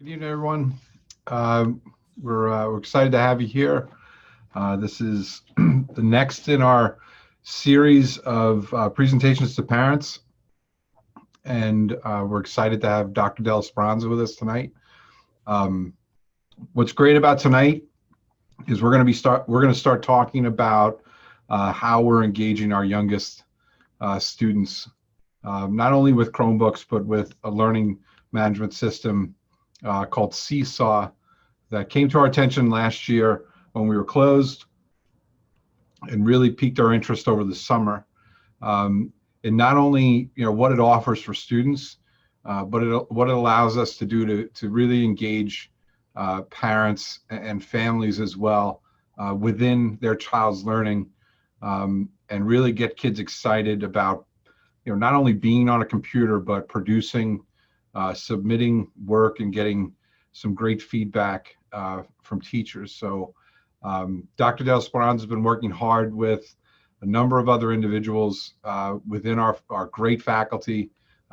Good evening, everyone. We're excited to have you here. This is the next in our series of presentations to parents, and we're excited to have Dr. Del Speranza with us tonight. What's great about tonight is we're going to start talking about how we're engaging our youngest students, not only with Chromebooks but with a learning management system called Seesaw that came to our attention last year when we were closed and really piqued our interest over the summer. And not only what it offers for students, but what it allows us to do to really engage parents and families as well within their child's learning, and really get kids excited about not only being on a computer but producing, submitting work and getting some great feedback from teachers. So Dr. Del Speranza has been working hard with a number of other individuals within our great faculty.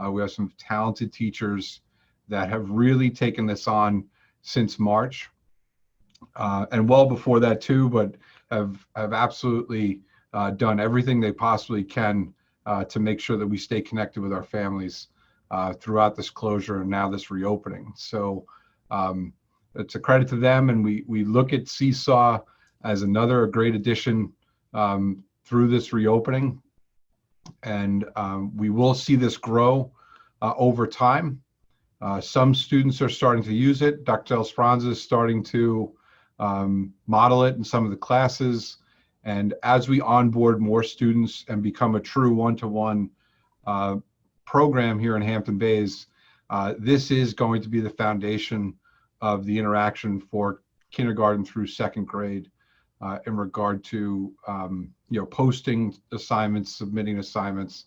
We have some talented teachers that have really taken this on since March, and well before that too, but have absolutely done everything they possibly can to make sure that we stay connected with our families throughout this closure and now this reopening. So it's a credit to them, and we look at Seesaw as another great addition through this reopening, and we will see this grow over time. Some students are starting to use it. Dr. Del Speranza is starting to model it in some of the classes, and as we onboard more students and become a true one-to-one program here in Hampton Bays, this is going to be the foundation of the interaction for kindergarten through second grade in regard to posting assignments, submitting assignments,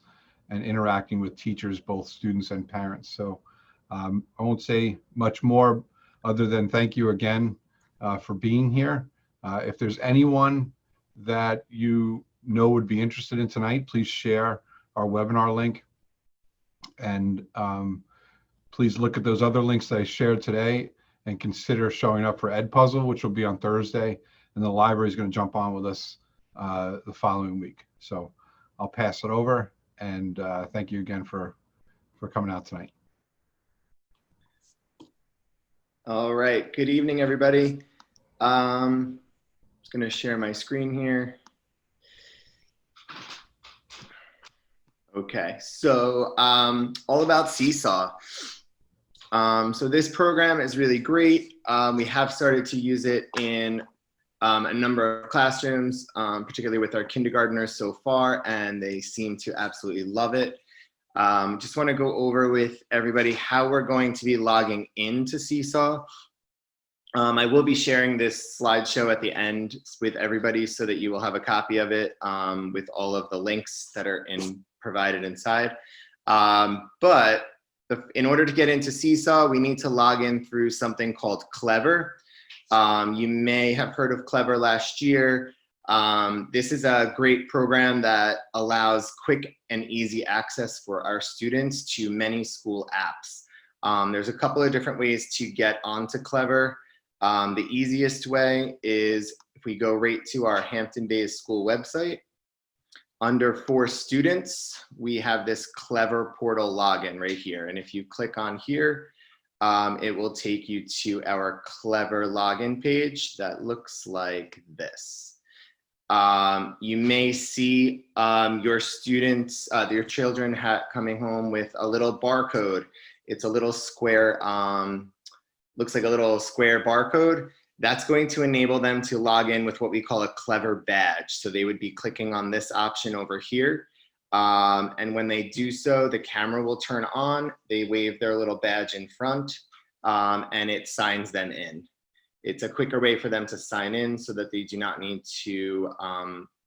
and interacting with teachers, both students and parents. So I won't say much more other than thank you again for being here. If there's anyone that would be interested in tonight, please share our webinar link. And please look at those other links that I shared today and consider showing up for Edpuzzle, which will be on Thursday. And the library is going to jump on with us the following week. So I'll pass it over, and thank you again for coming out tonight. All right. Good evening, everybody. I'm just going to share my screen here. Okay, so all about Seesaw. So this program is really great. We have started to use it in a number of classrooms, particularly with our kindergartners so far, and they seem to absolutely love it. Just want to go over with everybody how we're going to be logging into Seesaw. I will be sharing this slideshow at the end with everybody so that you will have a copy of it with all of the links that are provided inside. But in order to get into Seesaw, we need to log in through something called Clever. You may have heard of Clever last year. This is a great program that allows quick and easy access for our students to many school apps. There's a couple of different ways to get onto Clever. The easiest way is if we go right to our Hampton Bays School website. Under For Students, we have this Clever portal login right here. And if you click on here, it will take you to our Clever login page that looks like this. You may see your students, your children coming home with a little barcode. It's a little square, looks like a little square barcode. That's going to enable them to log in with what we call a Clever badge. So they would be clicking on this option over here. And when they do so, the camera will turn on, they wave their little badge in front, and it signs them in. It's a quicker way for them to sign in so that they do not need to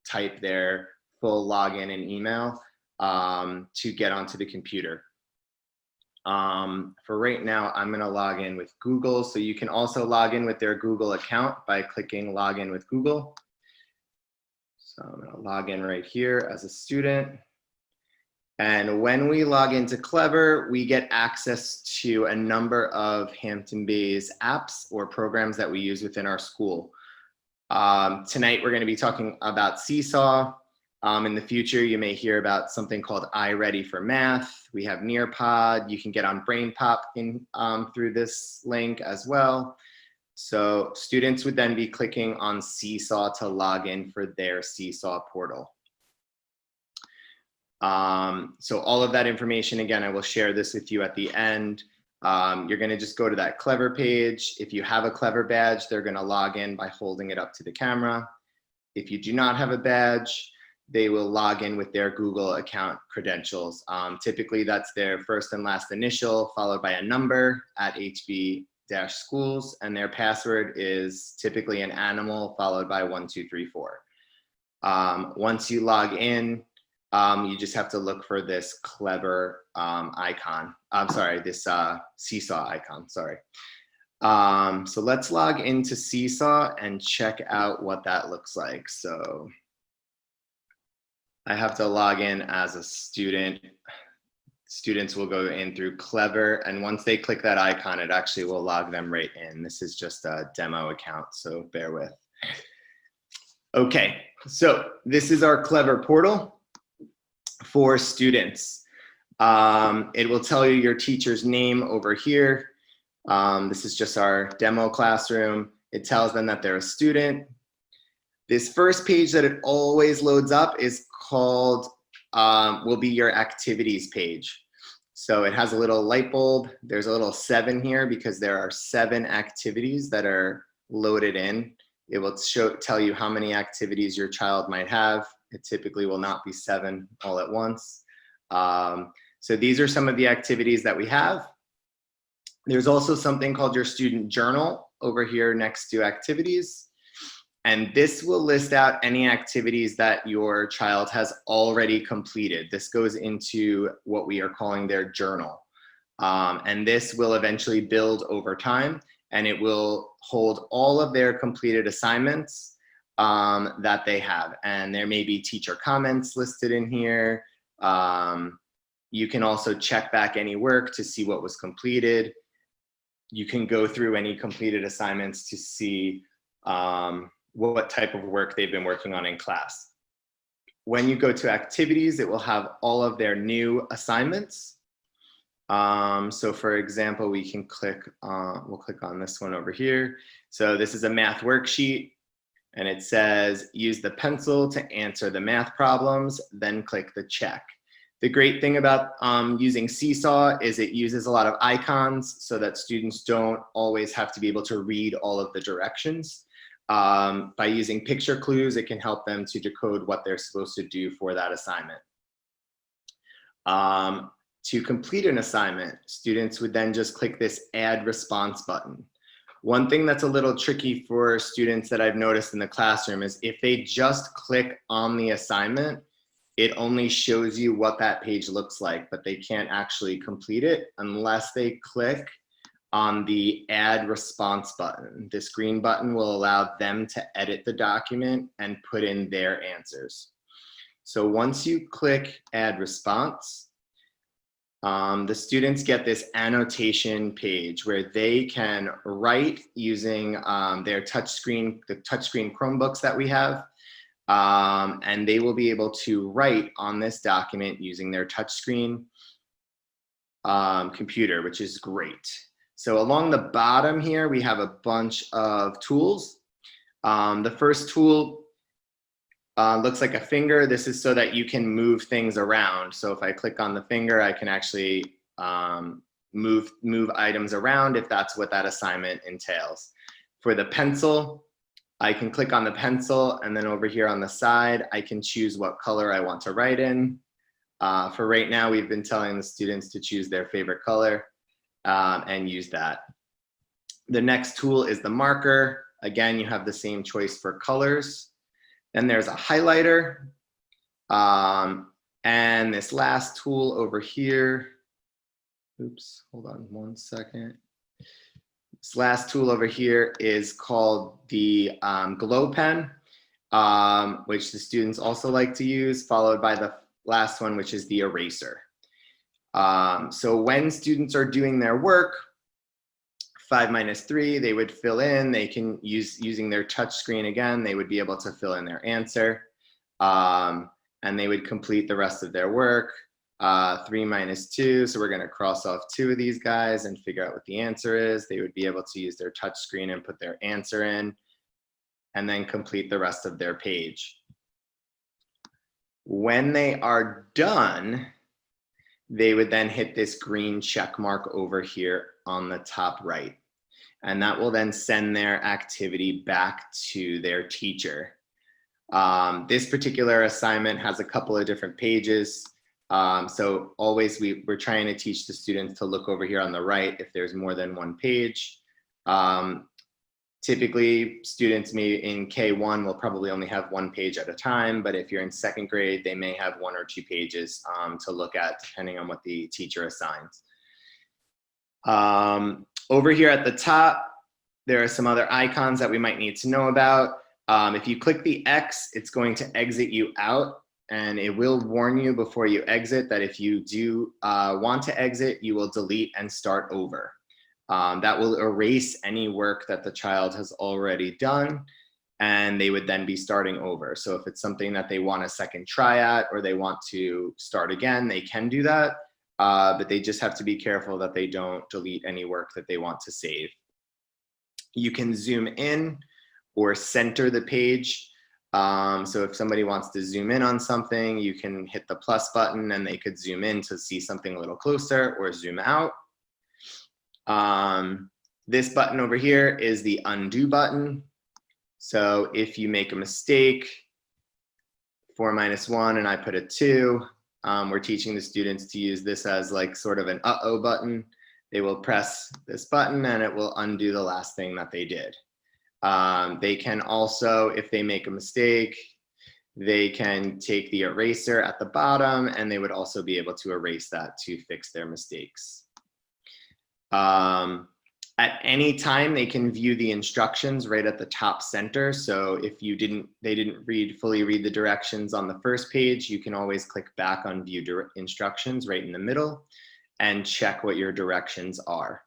type their full login and email to get onto the computer. For right now, I'm going to log in with Google. So you can also log in with their Google account by clicking Login with Google. So I'm going to log in right here as a student. And when we log into Clever, we get access to a number of Hampton Bays apps or programs that we use within our school. Tonight, we're going to be talking about Seesaw. In the future, you may hear about something called iReady for Math. We have Nearpod. You can get on BrainPop through this link as well. So students would then be clicking on Seesaw to log in for their Seesaw portal. So all of that information, again, I will share this with you at the end. You're going to just go to that Clever page. If you have a Clever badge, they're going to log in by holding it up to the camera. If you do not have a badge, they will log in with their Google account credentials. Typically, that's their first and last initial, followed by a number at HB-schools, and their password is typically an animal, followed by 1234. Once you log in, you just have to look for this Clever icon. I'm sorry, this Seesaw icon, sorry. So let's log into Seesaw and check out what that looks like. So I have to log in as a student. Students will go in through Clever, and once they click that icon, it actually will log them right in. This is just a demo account, so bear with. Okay, so this is our Clever portal for students. It will tell you your teacher's name over here. This is just our demo classroom. It tells them that they're a student. This first page that it always loads up is called, will be your activities page. So it has a little light bulb. There's a little 7 here because there are 7 activities that are loaded in. It will tell you how many activities your child might have. It typically will not be 7 all at once. So these are some of the activities that we have. There's also something called your student journal over here next to activities. And this will list out any activities that your child has already completed. This goes into what we are calling their journal. And this will eventually build over time, and it will hold all of their completed assignments that they have. And there may be teacher comments listed in here. You can also check back any work to see what was completed. You can go through any completed assignments to see what type of work they've been working on in class. When you go to activities, it will have all of their new assignments. So for example, we can we'll click on this one over here. So this is a math worksheet, and it says, use the pencil to answer the math problems, then click the check. The great thing about using Seesaw is it uses a lot of icons so that students don't always have to be able to read all of the directions. By using picture clues, it can help them to decode what they're supposed to do for that assignment. To complete an assignment, students would then just click this add response button. One thing that's a little tricky for students that I've noticed in the classroom is if they just click on the assignment, it only shows you what that page looks like, but they can't actually complete it unless they click on the add response button. This green button will allow them to edit the document and put in their answers. So once you click add response, the students get this annotation page where they can write using their touchscreen, the touchscreen Chromebooks that we have. And they will be able to write on this document using their touchscreen computer, which is great. So along the bottom here, we have a bunch of tools. The first tool looks like a finger. This is so that you can move things around. So if I click on the finger, I can actually move items around if that's what that assignment entails. For the pencil, I can click on the pencil, and then over here on the side, I can choose what color I want to write in. For right now, we've been telling the students to choose their favorite color and use that. The next tool is the marker. Again, you have the same choice for colors. Then there's a highlighter. And this last tool over here, oops, hold on one second. This last tool over here is called the glow pen, which the students also like to use, followed by the last one, which is the eraser. So when students are doing their work, 5 minus 3, they would fill in. They can using their touch screen again, they would be able to fill in their answer. And they would complete the rest of their work. 3 minus 2, so we're going to cross off 2 of these guys and figure out what the answer is. They would be able to use their touch screen and put their answer in, and then complete the rest of their page. When they are done, they would then hit this green check mark over here on the top right. And that will then send their activity back to their teacher. This particular assignment has a couple of different pages. So always we're trying to teach the students to look over here on the right if there's more than one page. Typically, students in K1 will probably only have one page at a time, but if you're in 2nd grade, they may have 1 or 2 pages to look at, depending on what the teacher assigns. Over here at the top, there are some other icons that we might need to know about. If you click the X, it's going to exit you out, and it will warn you before you exit that if you do want to exit, you will delete and start over. That will erase any work that the child has already done, and they would then be starting over. So if it's something that they want a second try at, or they want to start again, they can do that, but they just have to be careful that they don't delete any work that they want to save. You can zoom in or center the page. So if somebody wants to zoom in on something, you can hit the plus button and they could zoom in to see something a little closer, or zoom out. This button over here is the undo button. So if you make a mistake, 4 minus 1, and I put a 2, we're teaching the students to use this as like sort of an uh-oh button. They will press this button and it will undo the last thing that they did. They can also, if they make a mistake, they can take the eraser at the bottom and they would also be able to erase that to fix their mistakes. At any time, they can view the instructions right at the top center. So if they didn't fully read the directions on the first page, you can always click back on view instructions right in the middle and check what your directions are.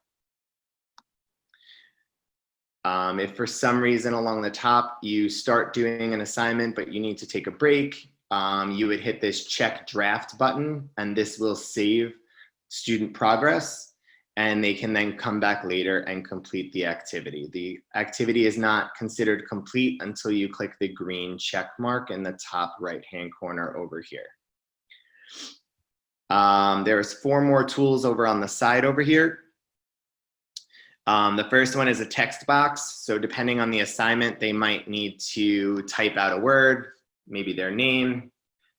If for some reason along the top you start doing an assignment but you need to take a break, you would hit this check draft button, and this will save student progress, and they can then come back later and complete the activity. The activity is not considered complete until you click the green check mark in the top right-hand corner over here. There's 4 more tools over on the side over here. The first one is a text box. So depending on the assignment, they might need to type out a word, maybe their name.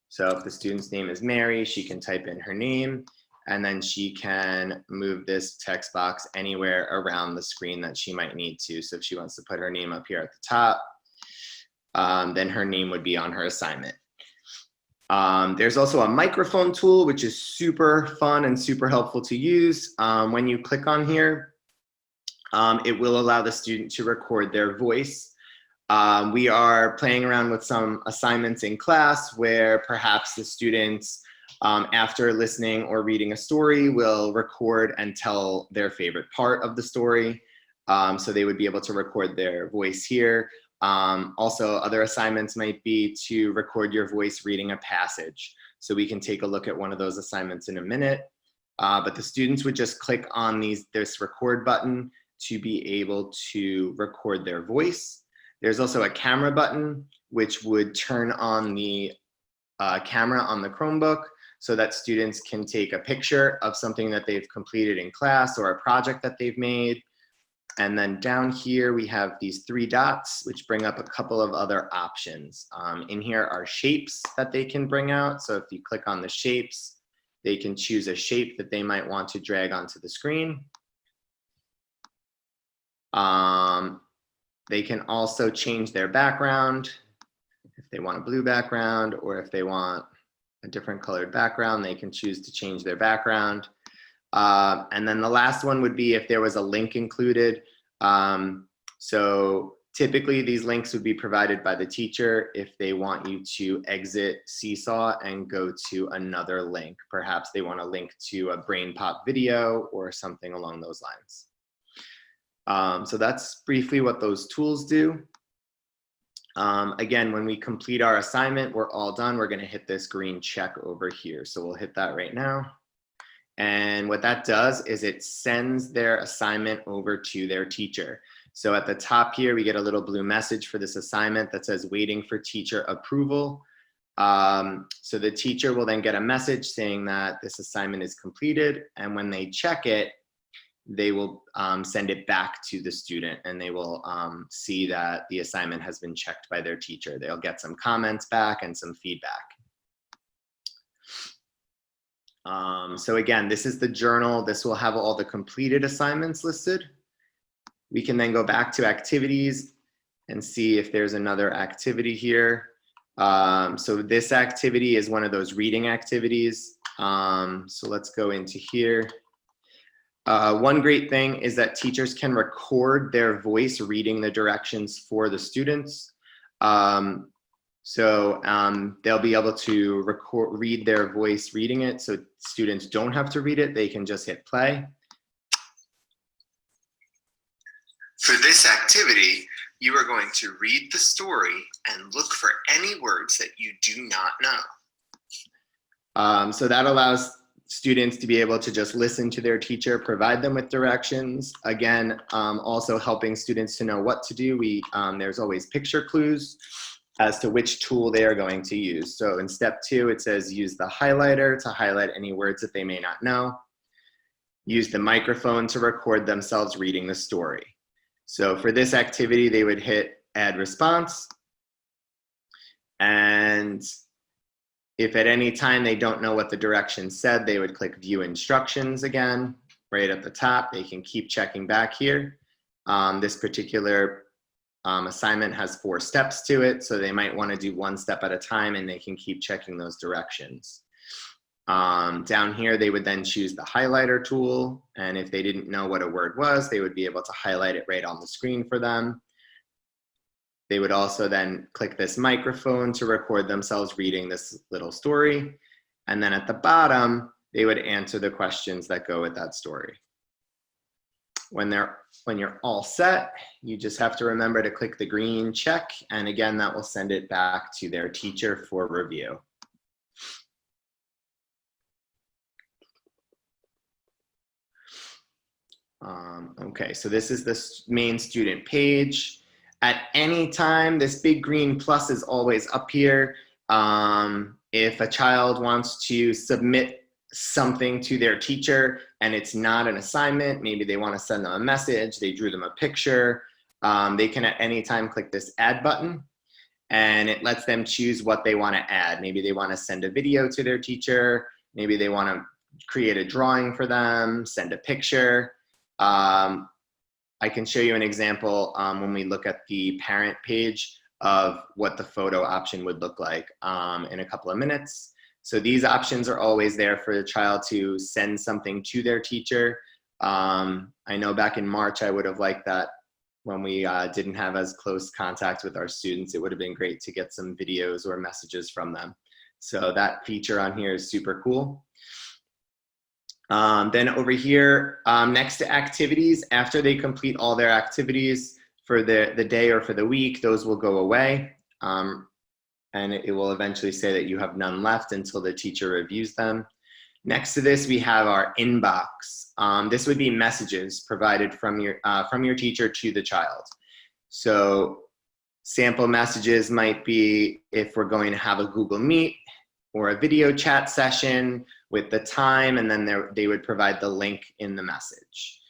So if the student's name is Mary, she can type in her name, and then she can move this text box anywhere around the screen that she might need to. So if she wants to put her name up here at the top, then her name would be on her assignment. There's also a microphone tool, which is super fun and super helpful to use. When you click on here, it will allow the student to record their voice. We are playing around with some assignments in class where perhaps the students, after listening or reading a story, will record and tell their favorite part of the story. So they would be able to record their voice here. Also, other assignments might be to record your voice reading a passage. So we can take a look at one of those assignments in a minute. But the students would just click on this record button to be able to record their voice. There's also a camera button, which would turn on the camera on the Chromebook so that students can take a picture of something that they've completed in class or a project that they've made. And then down here, we have these 3 dots, which bring up a couple of other options. In here are shapes that they can bring out. So if you click on the shapes, they can choose a shape that they might want to drag onto the screen. They can also change their background. If they want a blue background, or if they want a different colored background, they can choose to change their background. And then the last one would be if there was a link included. So Typically, these links would be provided by the teacher if they want you to exit Seesaw and go to another link. Perhaps they want to link to a Brain Pop video or something along those lines. So that's briefly what those tools do. Again, when we complete our assignment, we're all done. We're going to hit this green check over here. So we'll hit that right now. And what that does is it sends their assignment over to their teacher. So at the top here, we get a little blue message for this assignment that says waiting for teacher approval. So the teacher will then get a message saying that this assignment is completed. And when they check it, they will send it back to the student, and they will see that the assignment has been checked by their teacher. They'll get some comments back and some feedback. So again, this is the journal. This will have all the completed assignments listed. We can then go back to activities and see if there's another activity here. So this activity is one of those reading activities. So let's go into here. One great thing is that teachers can record their voice reading the directions for the students. They'll be able to read their voice reading it, so students don't have to read it. They can just hit play. For this activity, you are going to read the story and look for any words that you do not know. So that allows students to be able to just listen to their teacher, provide them with directions. Again, also helping students to know what to do. There's always picture clues as to which tool they are going to use. So in step 2, it says use the highlighter to highlight any words that they may not know. Use the microphone to record themselves reading the story. So for this activity, they would hit add response. And if at any time they don't know what the directions said, they would click view instructions again, right at the top. They can keep checking back here. This particular assignment has 4 steps to it, so they might want to do 1 step at a time, and they can keep checking those directions. Down here, they would then choose the highlighter tool, and if they didn't know what a word was, they would be able to highlight it right on the screen for them. They would also then click this microphone to record themselves reading this little story. And then at the bottom, they would answer the questions that go with that story. When you're all set, you just have to remember to click the green check. And again, that will send it back to their teacher for review. Okay, so this is the main student page. At any time, this big green plus is always up here. If a child wants to submit something to their teacher and it's not an assignment, maybe they want to send them a message, they drew them a picture, they can at any time click this add button, and it lets them choose what they want to add. Maybe they want to send a video to their teacher, maybe they want to create a drawing for them, send a picture. I can show you an example when we look at the parent page of what the photo option would look like in a couple of minutes. So these options are always there for the child to send something to their teacher. I know back in March, I would have liked that when we didn't have as close contact with our students. It would have been great to get some videos or messages from them. So that feature on here is super cool. Then over here, next to activities, after they complete all their activities for the day or for the week, those will go away. And it will eventually say that you have none left until the teacher reviews them. Next to this, we have our inbox. This would be messages provided from your teacher to the child. So sample messages might be if we're going to have a Google Meet or a video chat session with the time, and then they would provide the link in the message.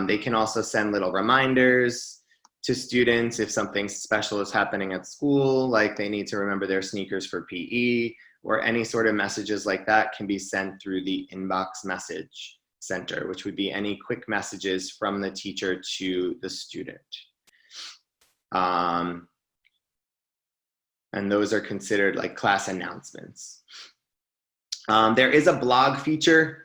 They can also send little reminders to students if something special is happening at school, like they need to remember their sneakers for PE, or any sort of messages like that can be sent through the inbox message center, which would be any quick messages from the teacher to the student. And those are considered like class announcements. There is a blog feature,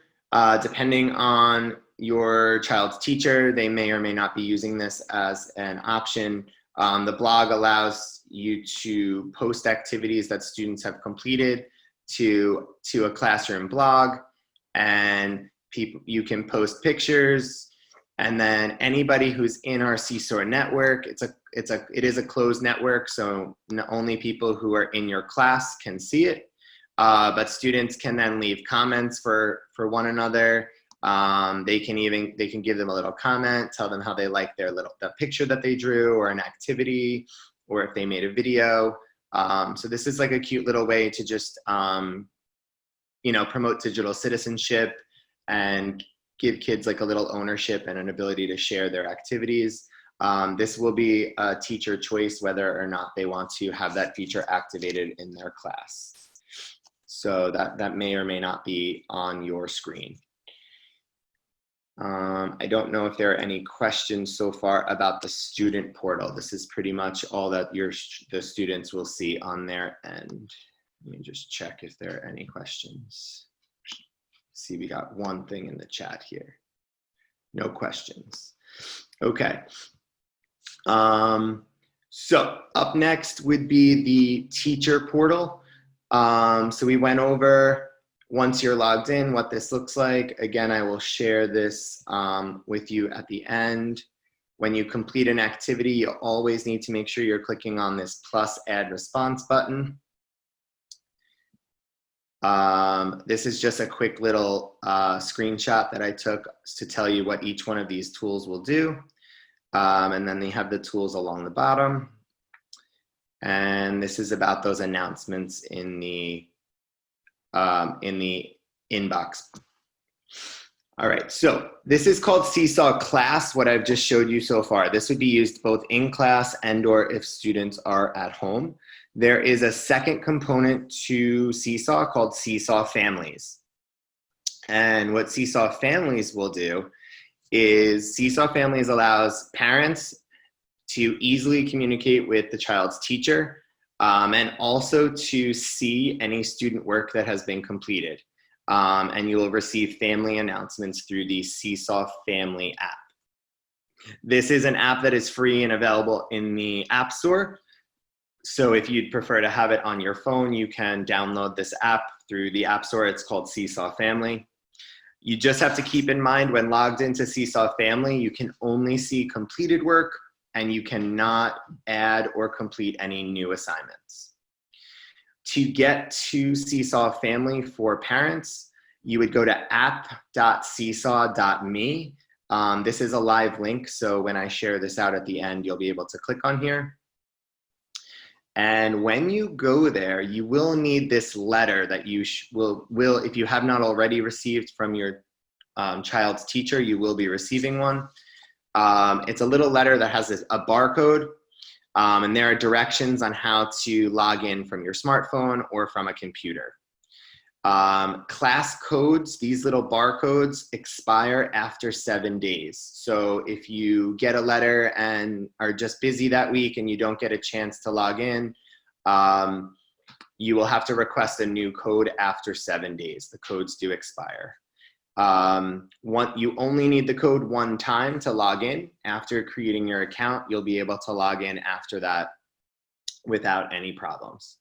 depending on your child's teacher. They may or may not be using this as an option. The blog allows you to post activities that students have completed to a classroom blog, and you can post pictures, and then anybody who's in our Seesaw network, it is a closed network, so only people who are in your class can see it, but students can then leave comments for one another. They can give them a little comment, tell them how they like the picture that they drew, or an activity, or if they made a video. So this is like a cute little way to just promote digital citizenship and give kids like a little ownership and an ability to share their activities. This will be a teacher choice whether or not they want to have that feature activated in their class. So that may or may not be on your screen. I don't know if there are any questions so far about the student portal. This is pretty much all that the students will see on their end. Let me just check if there are any questions. See, we got one thing in the chat here. No questions. Okay. So up next would be the teacher portal. So we went over, once you're logged in, what this looks like. Again, I will share this with you at the end. When you complete an activity, you always need to make sure you're clicking on this plus add response button. This is just a quick little screenshot that I took to tell you what each one of these tools will do. And then they have the tools along the bottom. And this is about those announcements in the inbox. All right, so this is called Seesaw Class, what I've just showed you so far. This would be used both in class and or if students are at home. There is a second component to Seesaw called Seesaw Families. And what Seesaw Families will do is Seesaw Families allows parents to easily communicate with the child's teacher and also to see any student work that has been completed. And you will receive family announcements through the Seesaw Family app. This is an app that is free and available in the App Store. So if you'd prefer to have it on your phone, you can download this app through the App Store. It's called Seesaw Family. You just have to keep in mind when logged into Seesaw Family, you can only see completed work and you cannot add or complete any new assignments. To get to Seesaw Family for parents, you would go to app.seesaw.me. This is a live link, so when I share this out at the end, you'll be able to click on here. And when you go there, you will need this letter that you will, if you have not already received from your child's teacher, you will be receiving one. It's a little letter that has a barcode, and there are directions on how to log in from your smartphone or from a computer. Class codes, these little barcodes, expire after 7 days. So if you get a letter and are just busy that week and you don't get a chance to log in, you will have to request a new code after 7 days. The codes do expire. You only need the code one time to log in. After creating your account, you'll be able to log in after that without any problems.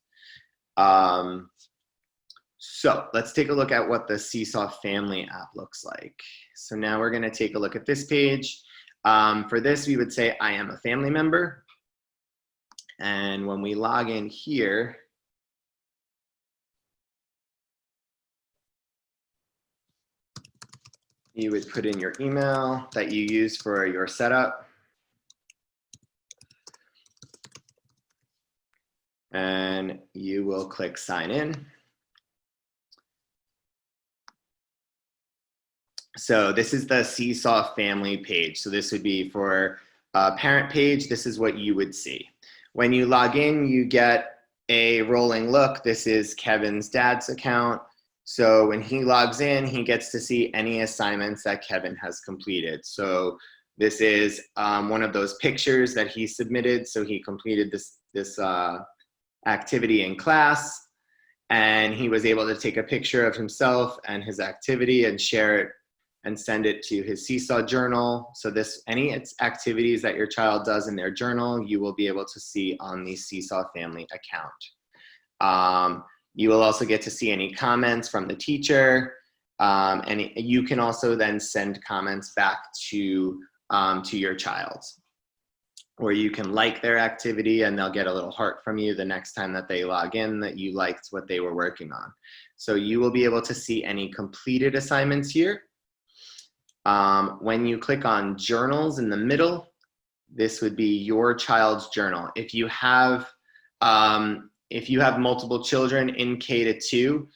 So let's take a look at what the Seesaw Family app looks like. So now we're going to take a look at this page. For this, we would say, I am a family member. And when we log in here, you would put in your email that you use for your setup. And you will click sign in. So this is the Seesaw Family page. So this would be for a parent page. This is what you would see. When you log in, you get a rolling look. This is Kevin's dad's account. So when he logs in, he gets to see any assignments that Kevin has completed. So this is one of those pictures that he submitted. So he completed this activity in class, and he was able to take a picture of himself and his activity and share it and send it to his Seesaw journal. So any activities that your child does in their journal, you will be able to see on the Seesaw Family account. You will also get to see any comments from the teacher, and you can also then send comments back to your child. Or you can like their activity and they'll get a little heart from you the next time that they log in that you liked what they were working on. So you will be able to see any completed assignments here. When you click on journals in the middle, this would be your child's journal. If you have multiple children in K-2,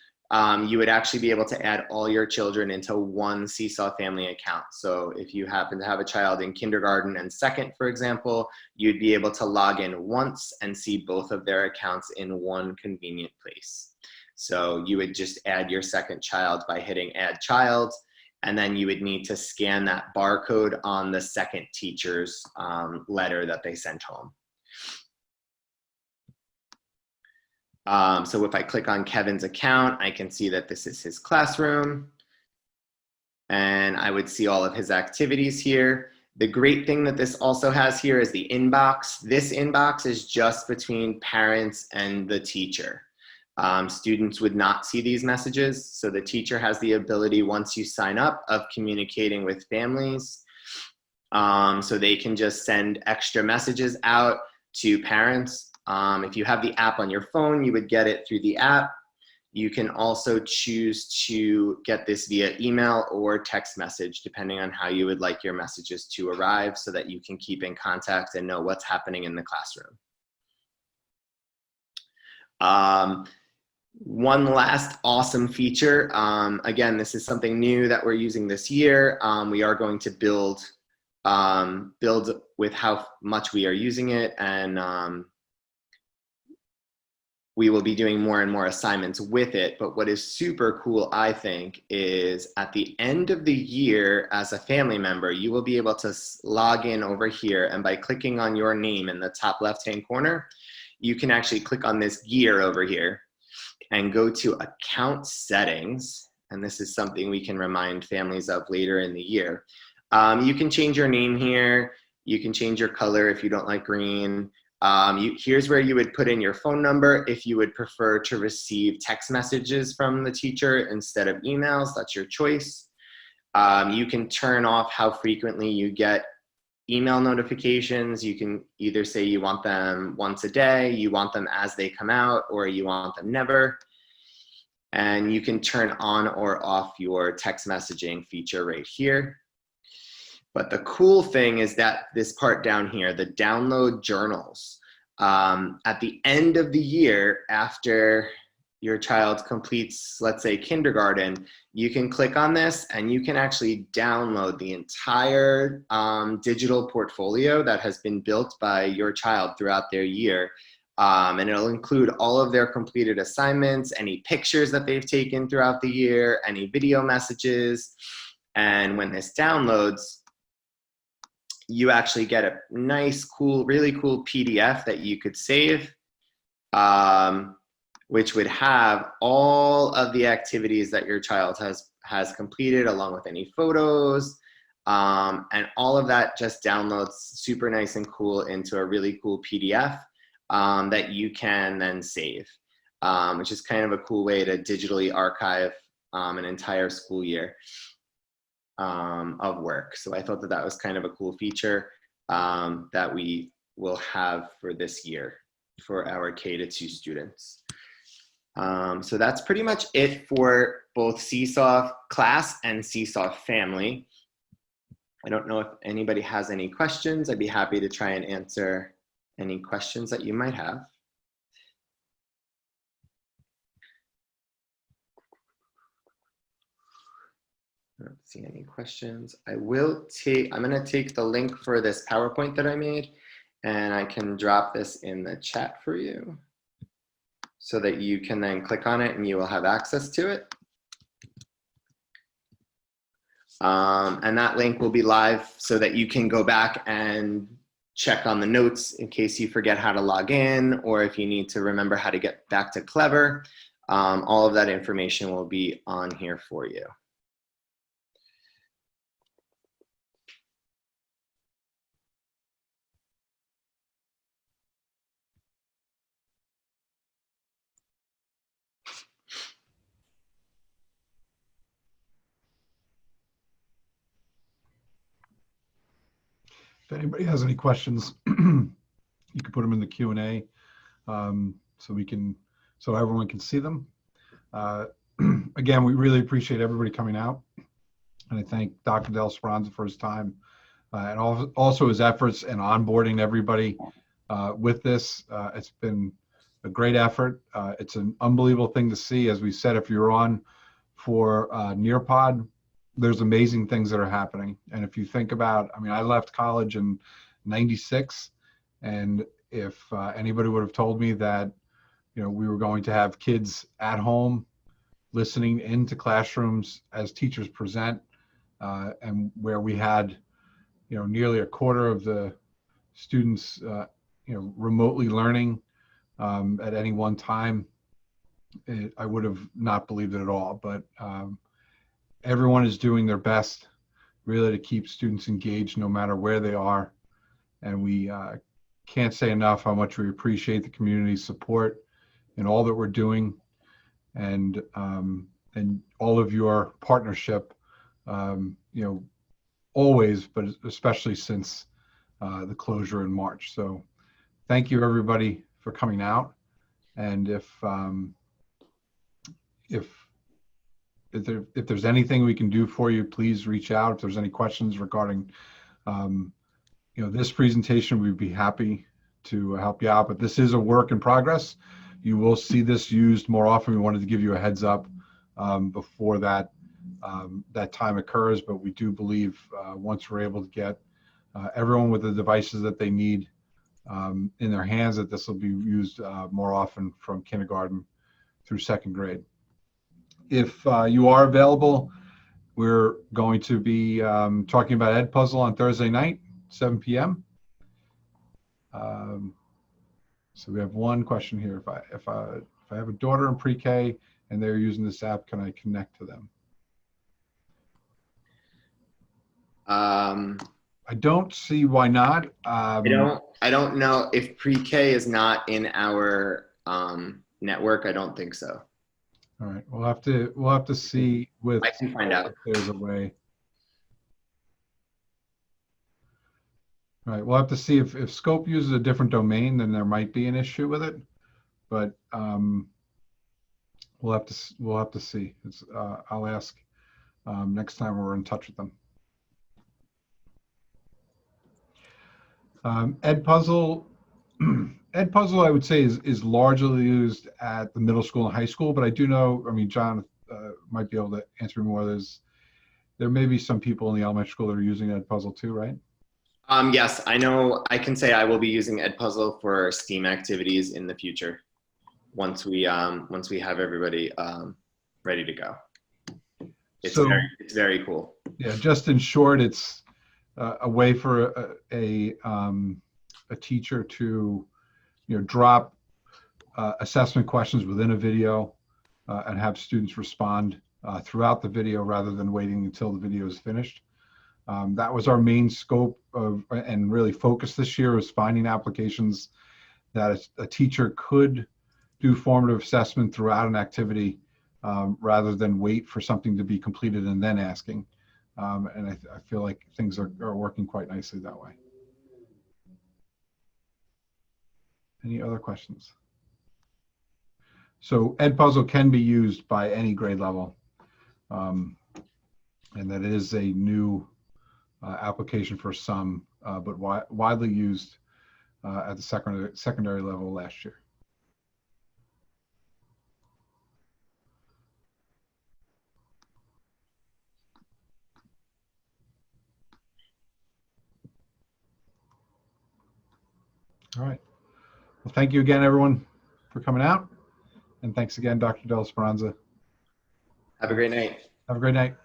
you would actually be able to add all your children into one Seesaw Family account. So if you happen to have a child in kindergarten and second, for example, you'd be able to log in once and see both of their accounts in one convenient place. So you would just add your second child by hitting Add Child, and then you would need to scan that barcode on the second teacher's letter that they sent home. So if I click on Kevin's account, I can see that this is his classroom, and I would see all of his activities here. The great thing that this also has here is the inbox. This inbox is just between parents and the teacher. Students would not see these messages, so the teacher has the ability, once you sign up, of communicating with families. So they can just send extra messages out to parents. If you have the app on your phone, you would get it through the app. You can also choose to get this via email or text message, depending on how you would like your messages to arrive, so that you can keep in contact and know what's happening in the classroom. One last awesome feature, again, this is something new that we're using this year. We are going to build with how much we are using it, and we will be doing more and more assignments with it. But what is super cool, I think, is at the end of the year, as a family member, you will be able to log in over here, and by clicking on your name in the top left-hand corner, you can actually click on this gear over here and go to account settings. And this is something we can remind families of later in the year. You can change your name here. You can change your color if you don't like green. Here's where you would put in your phone number if you would prefer to receive text messages from the teacher instead of emails. That's your choice. You can turn off how frequently you get email notifications. You can either say you want them once a day, you want them as they come out, or you want them never. And you can turn on or off your text messaging feature right here. But the cool thing is that this part down here, the download journals, at the end of the year, after your child completes, let's say, kindergarten, you can click on this and you can actually download the entire digital portfolio that has been built by your child throughout their year. And it'll include all of their completed assignments, any pictures that they've taken throughout the year, any video messages. And when this downloads, you actually get a nice, cool, really cool PDF that you could save, which would have all of the activities that your child has completed, along with any photos, and all of that just downloads super nice and cool into a really cool PDF that you can then save, which is kind of a cool way to digitally archive an entire school year of work. So I thought that that was kind of a cool feature that we will have for this year for our K-2 students. So that's pretty much it for both Seesaw Class and Seesaw Family. I don't know if anybody has any questions. I'd be happy to try and answer any questions that you might have. I don't see any questions. I'm gonna take the link for this PowerPoint that I made, and I can drop this in the chat for you so that you can then click on it and you will have access to it. And that link will be live so that you can go back and check on the notes in case you forget how to log in, or if you need to remember how to get back to Clever. All of that information will be on here for you. If anybody has any questions, you can put them in the Q&A, so everyone can see them. Again, we really appreciate everybody coming out, and I thank Dr. Del Speranza for his time and also his efforts in onboarding everybody with this. It's been a great effort. It's an unbelievable thing to see. As we said, if you're on for Nearpod, there's amazing things that are happening. And if you think about, I mean, I left college in '96, and if anybody would have told me that, you know, we were going to have kids at home listening into classrooms as teachers present, and where we had, you know, nearly a quarter of the students, you know, remotely learning at any one time, I would have not believed it at all. But everyone is doing their best really to keep students engaged no matter where they are. And we can't say enough how much we appreciate the community's support in all that we're doing, and all of your partnership, you know, always, but especially since the closure in March. So thank you, everybody, for coming out. And if there's anything we can do for you, please reach out. If there's any questions regarding, you know, this presentation, we'd be happy to help you out. But this is a work in progress. You will see this used more often. We wanted to give you a heads up before that time occurs. But we do believe once we're able to get everyone with the devices that they need in their hands, that this will be used more often from kindergarten through second grade. If you are available, we're going to be talking about Edpuzzle on Thursday night, 7 p.m. So we have one question here. If I have a daughter in pre-K and they're using this app, can I connect to them? I don't see why not. I don't know if pre-K is not in our network. I don't think so. All right, we'll have to see with. I can find out. If there's a way. All right, we'll have to see if Scope uses a different domain, then there might be an issue with it, but we'll have to see. I'll ask next time we're in touch with them. Edpuzzle, I would say is largely used at the middle school and high school, but I do know, I mean, John might be able to answer more. There may be some people in the elementary school that are using Edpuzzle too, right? Yes, I know. I can say I will be using Edpuzzle for STEAM activities in the future once we have everybody ready to go. It's very cool. Yeah, just in short, it's a way for a teacher to, you know, drop assessment questions within a video and have students respond throughout the video rather than waiting until the video is finished. That was our main scope of and really focus this year, was finding applications that a teacher could do formative assessment throughout an activity rather than wait for something to be completed and then asking. And I feel like things are working quite nicely that way. Any other questions? So Edpuzzle can be used by any grade level, and that it is a new application for some, but widely used at the secondary level last year. All right. Well, thank you again, everyone, for coming out. And thanks again, Dr. Del Speranza. Have a great night. Have a great night.